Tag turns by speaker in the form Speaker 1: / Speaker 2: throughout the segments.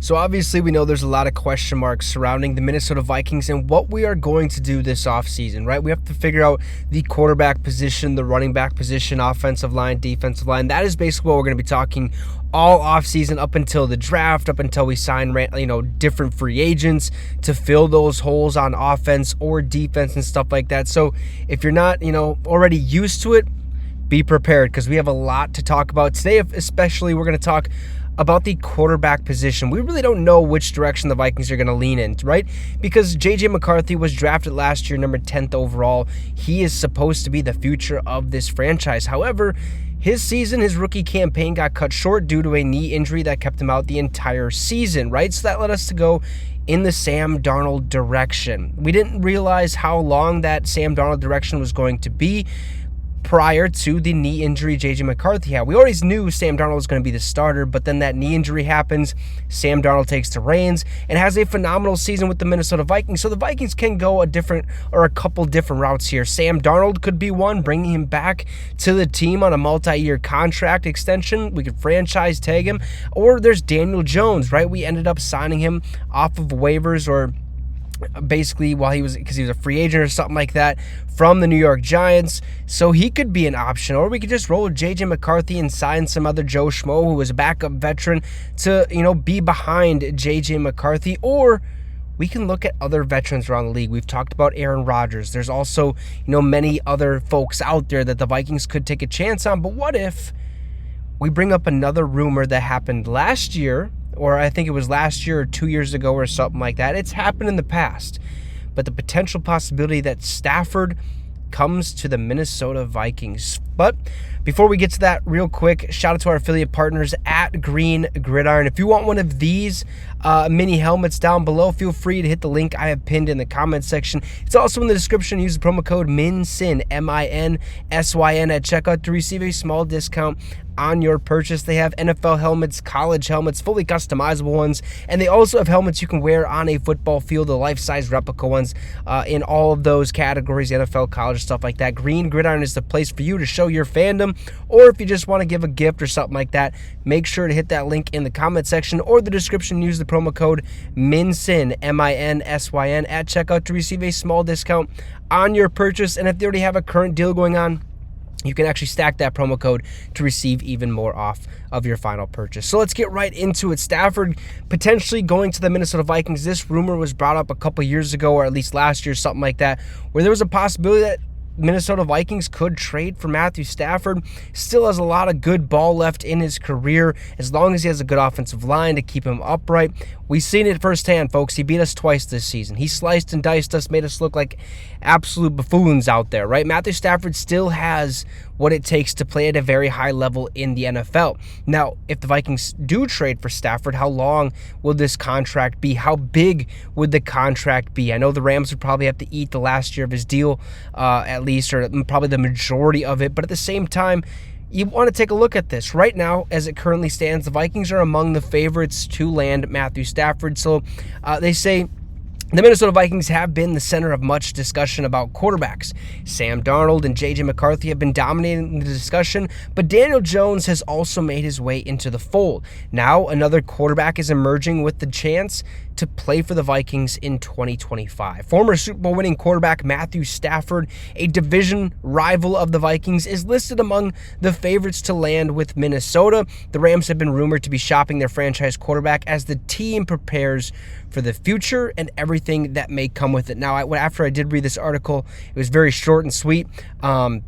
Speaker 1: So obviously we know there's a lot of question marks surrounding the Minnesota Vikings and what we are going to do this offseason, right? We have to figure out the quarterback position, the running back position, offensive line, defensive line. That is basically what we're going to be talking all offseason up until the draft, up until we sign, different free agents to fill those holes on offense or defense and stuff like that. So if you're not, already used to it, be prepared because we have a lot to talk about today. Especially, we're going to talk about the quarterback position. We really don't know which direction the Vikings are going to lean in, right? Because J.J. McCarthy was drafted last year, number 10th overall. He is supposed to be the future of this franchise. However, his rookie campaign got cut short due to a knee injury that kept him out the entire season, right? So that led us to go in the Sam Darnold direction. We didn't realize how long that Sam Darnold direction was going to be prior to the knee injury J.J. McCarthy had. We always knew Sam Darnold was going to be the starter, but then that knee injury happens. Sam Darnold takes the reins and has a phenomenal season with the Minnesota Vikings. So the Vikings can go a couple different routes here. Sam Darnold could be one, bringing him back to the team on a multi-year contract extension. We could franchise tag him. Or there's Daniel Jones, right? We ended up signing him off of waivers or basically because he was a free agent or something like that from the New York Giants. So he could be an option. Or we could just roll with J.J. McCarthy and sign some other Joe Schmo who was a backup veteran to, be behind J.J. McCarthy. Or we can look at other veterans around the league. We've talked about Aaron Rodgers. There's also, many other folks out there that the Vikings could take a chance on. But what if we bring up another rumor that happened last year, or I think it was last year or 2 years ago or something like that. It's happened in the past. But the potential possibility that Stafford comes to the Minnesota Vikings. But before we get to that, real quick, shout out to our affiliate partners at Green Gridiron. If you want one of these mini helmets down below, feel free to hit the link I have pinned in the comment section. It's also in the description. Use the promo code MINSYN, MINSYN at checkout to receive a small discount on your purchase. They have NFL helmets, college helmets, fully customizable ones, and they also have helmets you can wear on a football field, the life-size replica ones in all of those categories, NFL, college, stuff like that. Green Gridiron is the place for you to show your fandom, or if you just want to give a gift or something like that, make sure to hit that link in the comment section or the description. Use the promo code MINSYN, MINSYN at checkout to receive a small discount on your purchase. And if they already have a current deal going on, you can actually stack that promo code to receive even more off of your final purchase. So let's get right into it. Stafford potentially going to the Minnesota Vikings. This rumor was brought up a couple years ago, or at least last year, something like that, where there was a possibility that Minnesota Vikings could trade for Matthew Stafford. Still has a lot of good ball left in his career, as long as he has a good offensive line to keep him upright. We've seen it firsthand, folks. He beat us twice this season. He sliced and diced us, made us look like absolute buffoons out there, right? Matthew Stafford still has what it takes to play at a very high level in the NFL. Now, if the Vikings do trade for Stafford, how long will this contract be? How big would the contract be? I know the Rams would probably have to eat the last year of his deal, at least, or probably the majority of it. But at the same time, you want to take a look at this. Right now, as it currently stands, the Vikings are among the favorites to land Matthew Stafford. So they say the Minnesota Vikings have been the center of much discussion about quarterbacks. Sam Darnold and J.J. McCarthy have been dominating the discussion, but Daniel Jones has also made his way into the fold. Now, another quarterback is emerging with the chance to play for the Vikings in 2025. Former Super Bowl winning quarterback Matthew Stafford, a division rival of the Vikings, is listed among the favorites to land with Minnesota. The Rams have been rumored to be shopping their franchise quarterback as the team prepares for the future and everything that may come with it. Now, after I did read this article, it was very short and sweet.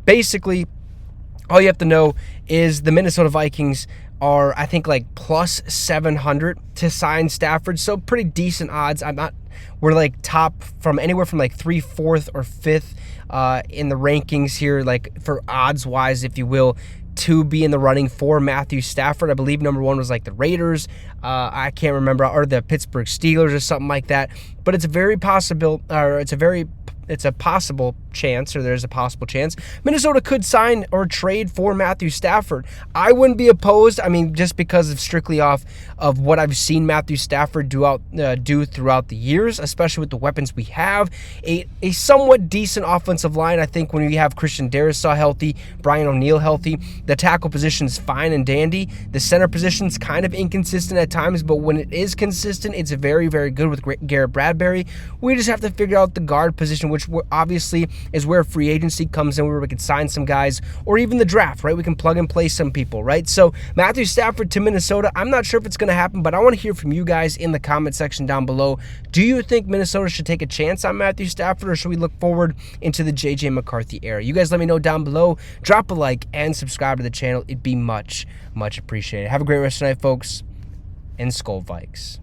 Speaker 1: Basically, all you have to know is the Minnesota Vikings are, I think, like plus 700 to sign Stafford. So pretty decent odds. We're like top from anywhere from like 3, 4th, or 5th in the rankings here, like for odds wise, if you will, to be in the running for Matthew Stafford. I believe number 1 was like the Raiders. I can't remember, or the Pittsburgh Steelers or something like that. But it's a very possible, or it's a possible chance, or there's a possible chance, Minnesota could sign or trade for Matthew Stafford. I wouldn't be opposed. I mean, just because of strictly off of what I've seen Matthew Stafford do throughout the years, especially with the weapons we have. A somewhat decent offensive line. I think when we have Christian Darrisaw healthy, Brian O'Neill healthy, the tackle position's fine and dandy. The center position's kind of inconsistent at times, but when it is consistent, it's very, very good with Garrett Bradbury. We just have to figure out the guard position, which obviously is where free agency comes in, where we can sign some guys, or even the draft, right? We can plug and play some people, right? So Matthew Stafford to Minnesota, I'm not sure if it's going to happen, but I want to hear from you guys in the comment section down below. Do you think Minnesota should take a chance on Matthew Stafford, or should we look forward into the J.J. McCarthy era? You guys let me know down below. Drop a like and subscribe to the channel. It'd be much, much appreciated. Have a great rest of the night, folks, and Skol Vikes.